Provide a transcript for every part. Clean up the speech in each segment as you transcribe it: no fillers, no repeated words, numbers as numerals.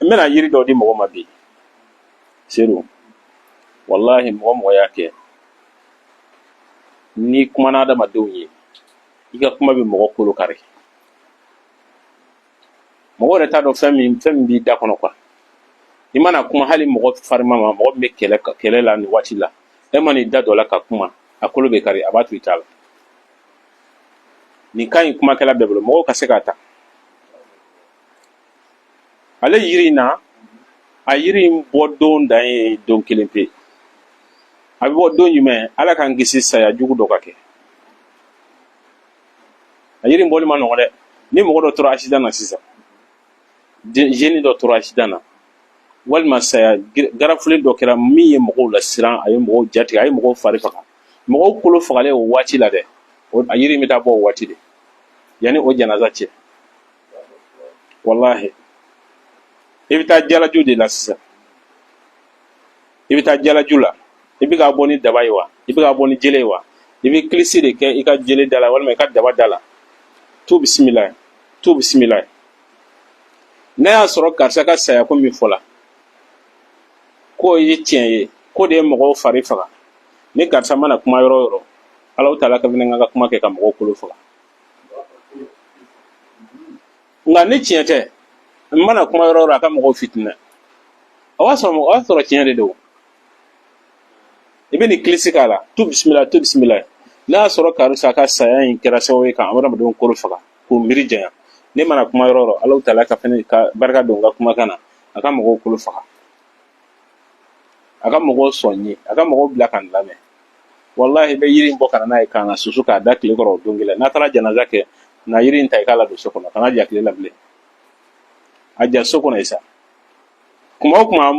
mena yiri dɔ di mɔgɔ ma bi seru wallahi mɔgɔ y'a kɛ ni kuma na adamadenw ye i ka kuma bɛ mɔgɔ kolo kari mɔgɔ yɛrɛ t'a dɔn fɛn min b'i da kɔnɔ quoi i mana kuma hali mɔgɔ farima ma mɔgɔ min bɛ kɛlɛ la ni waati la e ma n'i da dɔ la ka kuma a kolo bɛ kari a b'a to i t'a la nin ka ɲi kumakɛla bɛɛ bolo mɔgɔw ka se k'a ta ale yiri in na a yiri in bɔ don dan ye don kelen pe a bɛ bɔ don jumɛn ala k'an kisi saya jugu dɔ ka kɛ a yiri in bɔli ma nɔgɔ dɛ ni mɔgɔ dɔ tora accident na sisan jeune dɔ tora accident na walima saya garafulen dɔ kɛra min ye mɔgɔw lasiran a ye mɔgɔw jatigɛ a ye mɔgɔw fari faga mɔgɔw kolo fagalen o waati la dɛ a yiri in bɛ taa bɔ o waati de yanni o janaza cɛ wallahi i bɛ taa jalaju de la sisan i bɛ taa jalaju la i bɛ k'a bɔ ni daba ye wa i bɛ k'a bɔ ni jele ye wa i bɛ kilisi de kɛ i ka jele da la walima i ka daba da la tu bisimilayi tu bisimilayi n'a y'a sɔrɔ karisa ka saya ko min fɔla k'o ye tiɲɛ ye ko de ye mɔgɔw fari faga ni karisa mana kuma yɔrɔ o yɔrɔ Alahu Taala ka fɛnɛ ka kuma kɛ ka mɔgɔw kolo faga nka ni tiɲɛ tɛ n mana kuma yɔrɔ o yɔrɔ a ka mɔgɔw fitinɛ o b'a sɔrɔ tiɲɛ de don i bɛ nin kilisi k'a la tu bisimilayi tu bisimilayi n'a y'a sɔrɔ karisa ka saya in kɛra sababu ye ka adamadenw kolo faga k'u miiri janya ne mana kuma yɔrɔ o yɔrɔ Alahu Taala ka fɛnɛ ka barika don n ka kumakan na a ka mɔgɔw kolo faga a ka mɔgɔw sɔn ye a ka mɔgɔw bila ka n lamɛn wallahi bɛ yiri in bɔ ka na n'a ye k'a na susu k'a da tile kɔrɔ o don kelen n'a taara janaza kɛ na yiri in ta i k'a ladon so kɔnɔ kana ja tile la bilen a ja so kɔnɔ ye sa kuma o kuma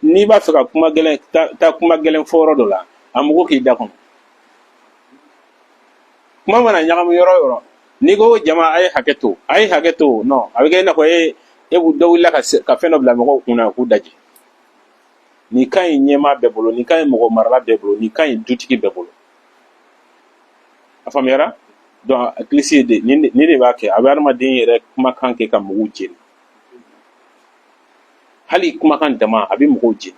n'i b'a fɛ ka kuma gɛlɛn taa kuma gɛlɛn fɔ yɔrɔ dɔ la a mugu k'i da kɔnɔ kuma mana ɲagami yɔrɔ o yɔrɔ n'i ko jama a ye hakɛ to non a bɛ kɛ i n'a fɔ dɔ wulila ka fɛn dɔ bila mɔgɔw kunna k'u daji nin ka ɲi ɲɛmaa bɛɛ bolo nin ka ɲi mɔgɔ marala bɛɛ bolo nin ka ɲi dutigi bɛɛ bolo a faamuyara donc kilisi de nin de b'a kɛ a bɛ adamaden yɛrɛ kumakan kɛ ka mɔgɔw jeni hali kumakan dama a bɛ mɔgɔw jeni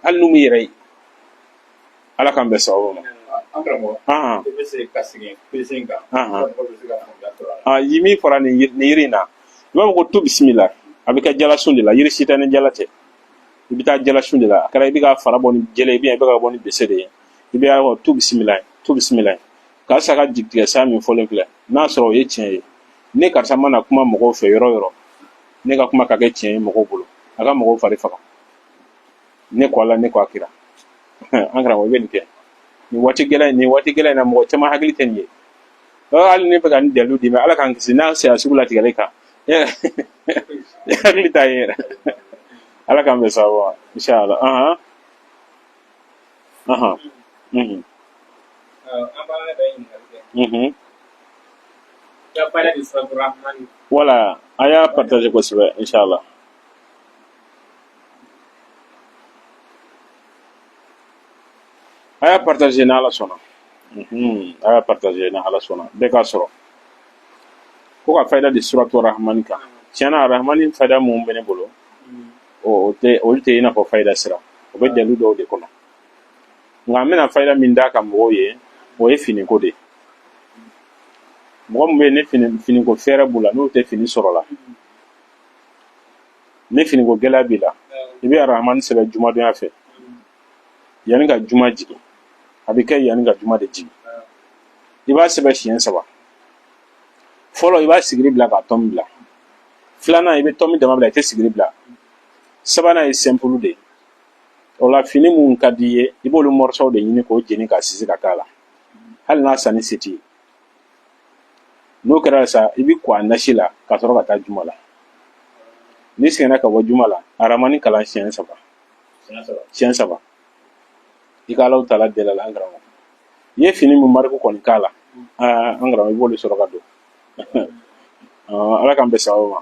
hali n'u mi yɛrɛ ye ala k'an bɛɛ sababu ma an karamɔgɔ i bɛ se ka segin kilisi in kan yi min fɔra nin yiri in na i b'a fɔ ko tu bisimila a bɛ kɛ jalasun de la yiri si tɛ ni jala tɛ i bɛ taa jalasun de la a kɛra i bɛ ka fara bɔ ni jɛlɛ i bɛ ka bɔ ni bese de ye i bɛ y'a fɔ tu bisimilayi karisa ka jigitigɛ sa min fɔlen filɛ n'a sɔrɔ o ye tiɲɛ ye ne karisa mana kuma mɔgɔw fɛ yɔrɔ o yɔrɔ ne ka kuma ka kɛ tiɲɛ ye mɔgɔw bolo a ka mɔgɔw fari faga ne ko ala ne ko a kira an karamɔgɔ i bɛ nin kɛ nin waati gɛlɛn in na mɔgɔ caman hakili tɛ nin ye hali ne bɛ ka nin dalilu d'i ma ala k'an kisi n'a saya sugu latigɛlen kan hakili t'a ye yɛrɛ ala k'an bɛ sababu ma inshallah an b'a da ɲininkali kɛ ya fara di suratul rahman wala a y'a partager kosɛbɛ inshallah a y'a partager ni ala sɔnna a y'a partager ni ala sɔnna bɛɛ k'a sɔrɔ ko ka fayida di suratul rahman kan tiɲɛna rahmani fayida mun bɛ ne bolo olu tɛ i n'a fɔ fayida sira o bɛ dalilu dɔw de kɔnɔ nka n bɛna fayida min d'a kan mɔgɔw ye o ye finiko de mɔgɔ min bɛ yen ni finiko fɛɛrɛ b'u la n'u tɛ fini sɔrɔ la ni finiko gɛlɛya b'i la i bɛ arahmani sɛbɛn jumadonya fɛ yanni ka juma jigin a bɛ kɛ yanni ka juma de jigin i b'a sɛbɛn siɲɛ 3 fɔlɔ i b'a sigiri bila ka tɔmi bila filanan i bɛ tɔmi dama bila i tɛ sigiri bila sabanan ye simple de o la fini mun ka di ye i b'olu morceau de ɲini k'o jeni k'a sisi ka k'a la hali n'a sanni se t'i ye n'o kɛra sa i bɛ ko a nasi la ka sɔrɔ ka taa juma la n'i sɛgɛnna ka bɔ juma la aramani kalan siɲɛ 3 i ka Alahu Taala deli la an karamɔgɔ i ye fini min mariku kɔni k'a la an karamɔgɔ i b'olu sɔrɔ ka don ala k'an bɛ sababu ma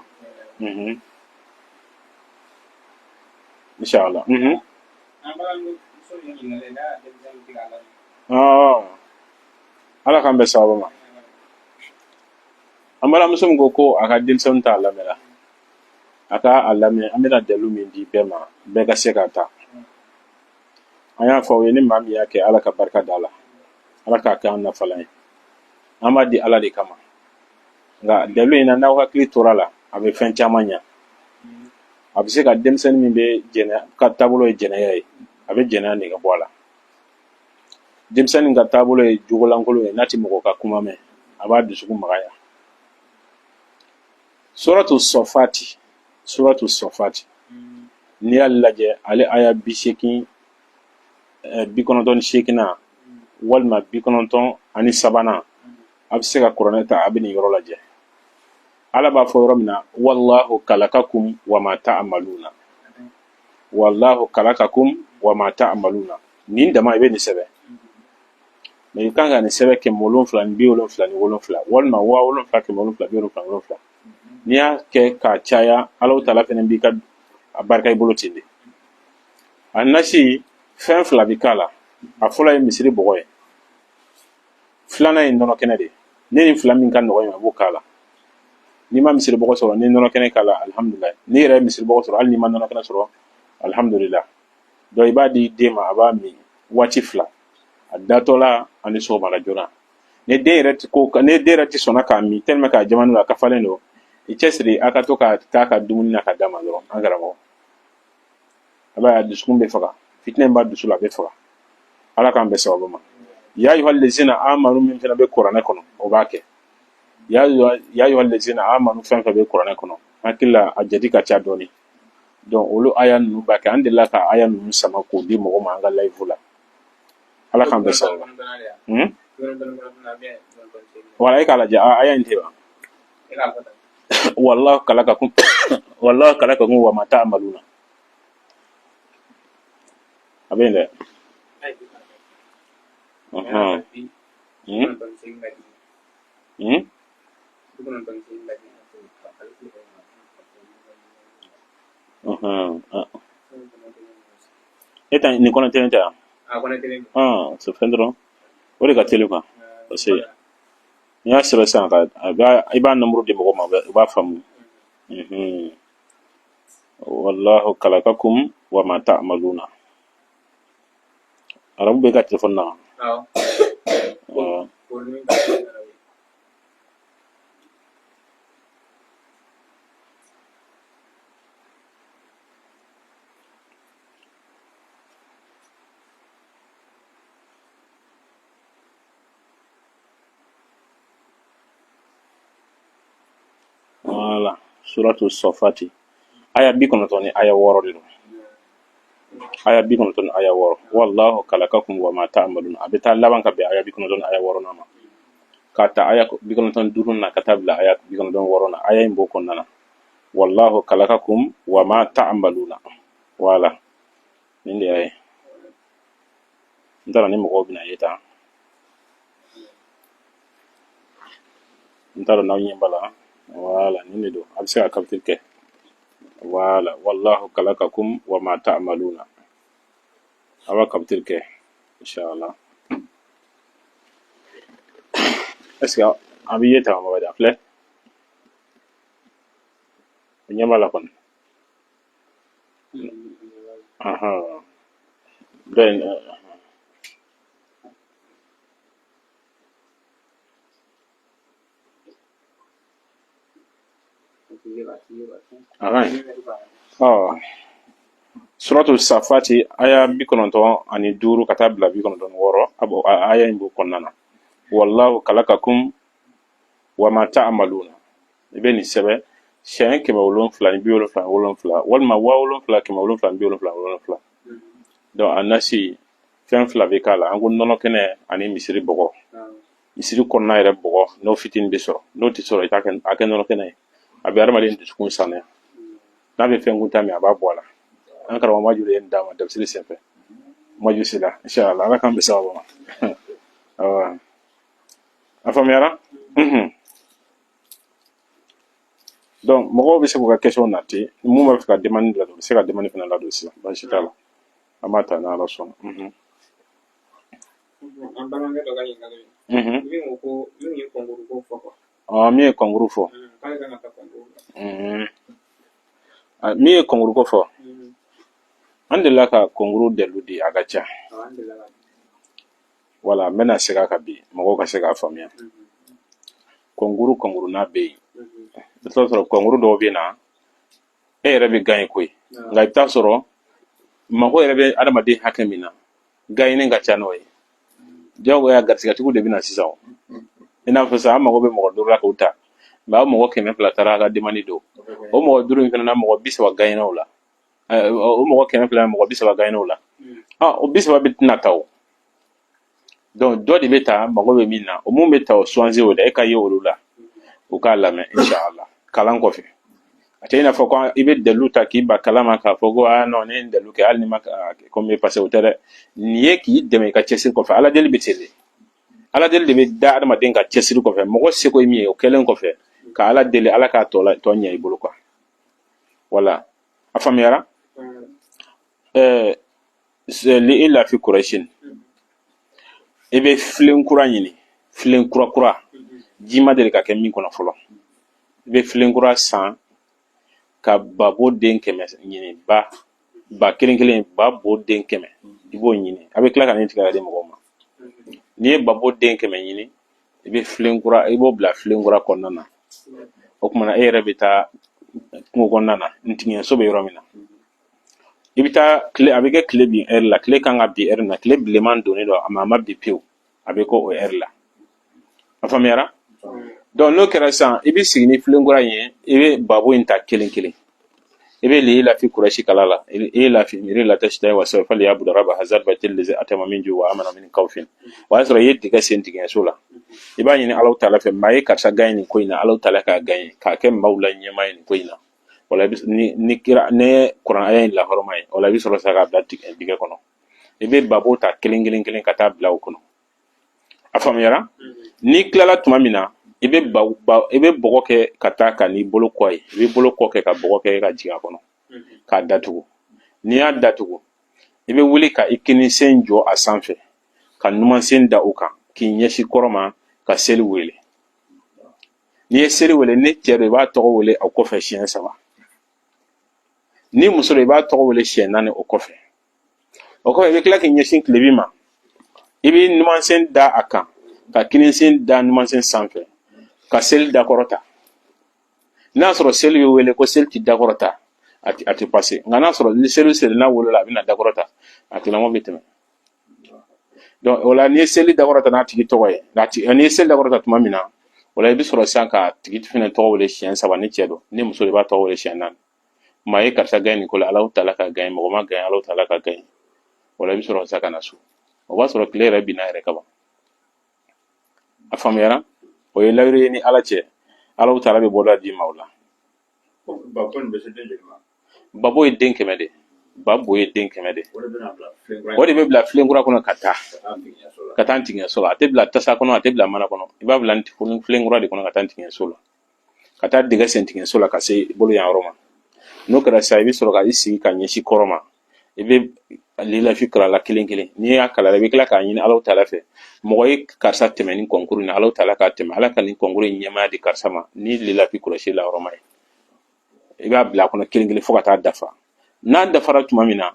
inshallah ala k'an bɛ sababu ma an balimamuso min ko a ka denmisɛnw t'a lamɛn aka alame amina delu min di bema bega sekata aya fa we ni mami yake ala ka barka dala ala ka kan na falai ama di ala de kama nga delu ina na hakili torala abe fen chamanya abe se ka demsen min be jena ka tabulo e jena yayi abe jena ni ga bola demsen ga tabulo e jugolankolo e nati mo ka kuma me aba dusuku magaya suratu safati ni allaje ale aya bishekin bikononton shekina walma bikononton ani sabana a bɛ se ka kuranɛ ta a bɛ nin yɔrɔ lajɛ ala b'a fɔ yɔrɔ min na wallahu kalakakum wa ma ta'maluna wallahu kalakakum wa ma ta'maluna nin dama i bɛ nin sɛbɛn mais i kan ka nin sɛbɛn 777 ni 77 walima 777 n'i y'a kɛ k'a caya Alahu Taala fɛnɛ b'i ka a barika i bolo ten de a nasi fɛn fila bi k'a la a fɔlɔ ye misiri bɔgɔ ye filanan ye nɔnɔ kɛnɛ de ne ni fila min ka nɔgɔ ye a b'o k'a la n'i ma misiri bɔgɔ sɔrɔ ni nɔnɔ kɛnɛ k'a la alhamdulillah n'i yɛrɛ ye misiri bɔgɔ sɔrɔ hali n'i ma nɔnɔ kɛnɛ sɔrɔ alhamdulillah donc i b'a di den ma a b'a min waati fila a datɔ la ani sɔgɔmada joona ni den yɛrɛ tɛ sɔnna k'a min tellement k'a jamana la a kafalen don i cɛsiri a ka to ka k'a ka dumuni na ka d'a ma dɔrɔn an karamɔgɔ a b'a ye a dusukun bɛ faga fitinɛ in b'a dusu la a bɛ faga ala k'an bɛɛ sababu ma ya ayyuhal ladzina amanu min fana bɛ kuranɛ kɔnɔ o b'a kɛ ya ayyuhal ladzina amanu fɛn fɛn bɛ kuranɛ kɔnɔ hakili la a jate ka ca dɔɔni donc olu aya ninnu b'a kɛ an delila ka aya ninnu sama k'o di mɔgɔ ma an ka live la ala k'an bɛɛ sababu ma wala e k'a lajɛ aya in tɛ wa wallahu kalakakum wa ma ta'maluna a bɛ yen dɛ eta ni kɔnɔ tɛ ta so fɛn dɔrɔn o de ka teli quoi parce que n'i y'a sɛbɛn sisan i b'a numéro di mɔgɔ ma u b'a faamu wallahu kalakakum wa ma ta'maluna arabu bɛ ka telefɔni na voilà suratu safati aya 19 ni aya 6 de don aya 19 ni aya 6 wallahu kalakakum wa ma ta'maluna a bɛ taa laban ka bɛn aya 19 ni aya 6 na ma ka ta aya 19 na ka taa bila aya 19 na aya in b'o kɔnɔna na wallahu kalakakum wa ma ta'maluna voilà nin de y'a ye n t'a dɔn ni mɔgɔw bɛna ye tan n t'a dɔn n'aw ɲɛ b'a la voilà nin de don a bɛ se ka capture kɛ voilà wallahu kalakakum wa ma ta'maluna a b'a capture kɛ inshallah est-ce que a bɛ ye tan Mamadi a filɛ o ɲɛ b'a la kɔni ben suratu safati aya 95 ka taa bila 96 aya in b'o kɔnɔna na wallahu kalakakum wa ma ta'maluna i bɛ nin sɛbɛn siɲɛ 777 walima 777 donc a nasi fɛn fila bɛ k'a la an ko nɔnɔ kɛnɛ ani misiri bɔgɔ misiri kɔnɔna yɛrɛ bɔgɔ n'o fitinin bɛ sɔrɔ n'o tɛ sɔrɔ i t'a kɛ a kɛ nɔnɔ kɛnɛ ye a bɛ adamaden dusukun sanuya n'a bɛ fɛn kuntan min a b'a bɔ a la an karamɔgɔ Maju ye nin d'a ma dabisiri senfɛ Maju sera inshallah ala k'an bɛ sababu ma a faamuyara donc mɔgɔw bɛ se k'u ka question nati mun b'a fɛ ka demande la u bɛ se ka demande fana ladon sisan baasi t'a la an b'a ta n'Ala sɔnna an balimakɛ dɔ ka ɲininkali min ko ko min ye kɔnkuru ko fɔ quoi min ye kɔnkuru fɔ k'ale kan ka taa kɔnkuru la mi ye konguru ko fɔ an delila ka konguru delu di a ka ca wala n bɛna segin a kan bi mɔgɔw ka se k'a faamuya konguru n'a bɛ yen i t'a sɔrɔ konguru dɔw bɛ na e yɛrɛ bɛ gan ye koyi nka i bɛ taa sɔrɔ mako yɛrɛ bɛ adamaden hakɛ min na gan ka ca n'o ye diyagoya garisigɛtigiw de bɛ na sisan i n'a fɔ sisan an mago bɛ mɔgɔ duuru la k'o ta mɛ aw mɔgɔ 200 taara a ka demande don o mɔgɔ duuru in fana na mɔgɔ 30 gagnera o la o mɔgɔ 200 mɔgɔ 30 gagnera o la o 30 bɛ tɛna ta o donc dɔ de bɛ ta mago bɛ min na o mun bɛ ta o soigner o la e ka ye olu la o k'a lamɛn inshallah kalan kɔfɛ a tɛ i n'a fɔ ko i bɛ dalilu ta k'i ba kalan ma k'a fɔ ko non ne ye dalilu kɛ hali ni ma comme parce que o tɛ dɛ nin ye k'i dɛmɛ i ka cɛsiri kɔfɛ ala deli bɛ ten de ala deli de bɛ da adamaden ka cɛsiri kɔfɛ mɔgɔ seko ye min ye o kɛlen kɔfɛ ka ala deli ala k'a tɔ ɲɛ i bolo quoi voilà a faamuyara li ila fi Quraishin i bɛ filen kura ɲini filen kura ji ma deli ka kɛ min kɔnɔ fɔlɔ i bɛ filen kura san ka babo den 100 ɲini ba kelen babo den 100 i b'o ɲini a bɛ tila ka nin tigɛ ka di mɔgɔw ma n'i ye babo den 100 ɲini i bɛ filen kura i b'o bila filen kura kɔnɔna na o tuma na e yɛrɛ bɛ taa kungo kɔnɔna na ntigiɲɛso bɛ yɔrɔ min na i bɛ taa tile a bɛ kɛ tile bin heure la tile kan ka bin heure na tile bilenman donnen don a ma bin pewu a bɛ kɛ o heure la a faamuyara donc n'o kɛra sisan i bɛ sigi ni filen kura in ye i bɛ babo in ta kelen i bɛ li ila fi Quraishi kala la ila fi miri la tashtai wa sawfa li yabudu rabba hazard batil lizi atama min ju wa amana min kawfin wa sɔrɔ i ye tigɛ sen tigɛso la i b'a ɲini Alahu Taala fɛ maa ye karisa gagne nin ko in na Alahu Taala k'a gagne k'a kɛ maaw la ɲɛmaa ye nin ko in na wala ni kuran aya in lahɔrɔma ye wala i bɛ sɔrɔ sa k'a bila dingɛ kɔnɔ i bɛ babo ta kelen ka taa bila o kɔnɔ a faamuyara ni tilala tuma min na i bɛ bɔgɔ kɛ ka taa ka n'i bolo kɔ ye i bɛ bolo kɔ kɛ ka bɔgɔ kɛ ka jigin a kɔnɔ k'a datugu n'i y'a datugu i bɛ wuli ka i kinisen jɔ a sanfɛ ka numansen da o kan k'i ɲɛsin kɔrɔ ma ka seli wele n'i ye seli wele ni cɛ don i b'a tɔgɔ wele o kɔfɛ siɲɛ 3 ni muso don i b'a tɔgɔ wele siɲɛ 4 o kɔfɛ i bɛ tila k'i ɲɛsin tilebi ma i bɛ numansen da a kan ka kinisen da numansen sanfɛ ka seli dakɔrɔta n'a sɔrɔ seli bɛ wele ko seli tɛ dakɔrɔta a tɛ passé nka n'a sɔrɔ ni seli n'a wolola a bɛna dakɔrɔta a tigilamɔgɔ bɛ tɛmɛ donc o la n'i ye seli dakɔrɔta n'a tigi tɔgɔ ye n'i ye seli dakɔrɔta tuma min na o la i bɛ sɔrɔ sisan ka tigi fana tɔgɔ wele siɲɛ 3 ni cɛ don ni muso de b'a tɔgɔ wele siɲɛ 4 maa ye karisa gagne nin ko la Alahu Taala ka gagne mɔgɔ ma gagne Alahu Taala ka gagne o la i bɛ sɔrɔ sisan ka na so o b'a sɔrɔ tile yɛrɛ binna yɛrɛ kaban a faamuyara o ye layiru ye ni ala cɛ Alahu Taala bɛ bɔda di ma o la babo ye den 100 de babo ye den 100 de o de bɛ bila filen kura kɔnɔ ka taa ntigiɲɛso la a tɛ bila tasa kɔnɔ a tɛ bila mana kɔnɔ i b'a bila filen kura de kɔnɔ ka taa ntigiɲɛso la ka taa dingɛ sen ntigiɲɛso la ka se bolo yan yɔrɔ ma n'o kɛra sisan i bɛ sɔrɔ ka i sigi ka ɲɛsin kɔrɔ ma i bɛ lilafi kala la kelen n'i y'a kala i bɛ tila k'a ɲini Alahu Taala fɛ mɔgɔ ye karisa tɛmɛ ni kɔnkuru in Alahu Taala k'a tɛmɛ ala ka nin kɔnkuru in ɲɛmaya di karisa ma ni lilafi kɔlɔsi la yɔrɔ ma ye i b'a bila a kɔnɔ kelen fo ka taa dafa n'a dafara tuma min na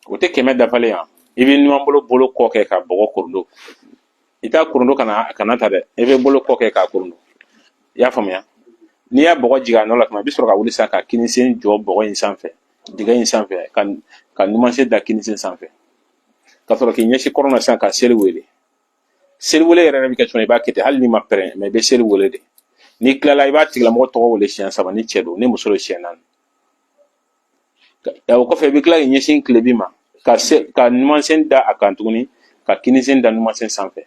o tɛ 100 dafalen yan i bɛ ɲuman bolo kɔ kɛ ka bɔgɔ korondo i t'a korondo kana ta dɛ i bɛ bolo kɔ kɛ k'a korondo i y'a faamuya n'i y'a bɔgɔ jigin a nɔ la tuma i bɛ sɔrɔ ka wuli sisan ka kinisen jɔ bɔgɔ in sanfɛ dingɛ in sanfɛ ka numansen da kinisen sanfɛ ka sɔrɔ k'i ɲɛsin kɔrɔ na sisan ka seli wele yɛrɛ bɛ kɛ cogo i b'a kɛ ten hali n'i ma pɛrɛn mɛ i bɛ seli wele de n'i tilala i b'a tigilamɔgɔ tɔgɔ wele siɲɛ 3 ni cɛ don ni muso don siɲɛ 4 o kɔfɛ i bɛ tila k'i ɲɛsin tilebi ma ka numansen da a kan tuguni ka kinisen da numansen sanfɛ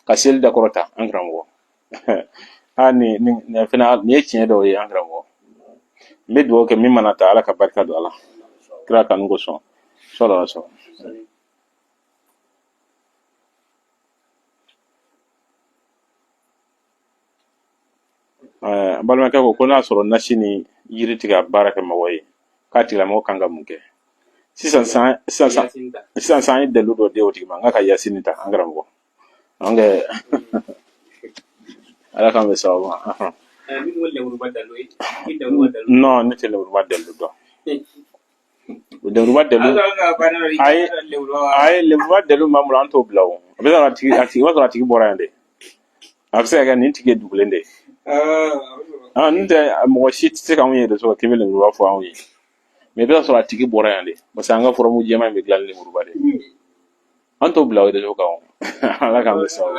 ka seli da kɔrɔta an karamɔgɔ nin ye tiɲɛ dɔw ye an karamɔgɔ n bɛ dugawu kɛ min mana ta ala ka barika don a la kira kanu kosɔn sɔrɔ n balimakɛ ko n'a sɔrɔ nasi ni yiri tigɛ baara kɛ mɔgɔ ye k'a tigilamɔgɔ kan ka mun kɛ sisan an ye dalilu dɔ di o tigi ma n ka yasini ta an karamɔgɔ ala k'an bɛ sababu ma non ne tɛ lemuruba dalilu dɔn lemuruba dalilu ayi lemuruba dalilu ma bolo an t'o bila o a bɛ sɔrɔ a tigi b'a sɔrɔ a tigi bɔra yan de a bɛ se ka kɛ nin tigi ye dugulen de n'o tɛ mɔgɔ si tɛ se k'anw ye de sɔrɔ k'i bɛ lemuruba fɔ anw ye mais i bɛ sɔrɔ a tigi bɔra yan de parce que an ka furamugu jɛman in bɛ dilan ni lemuruba de an t'o bila o de kan ala k'an bɛ sababu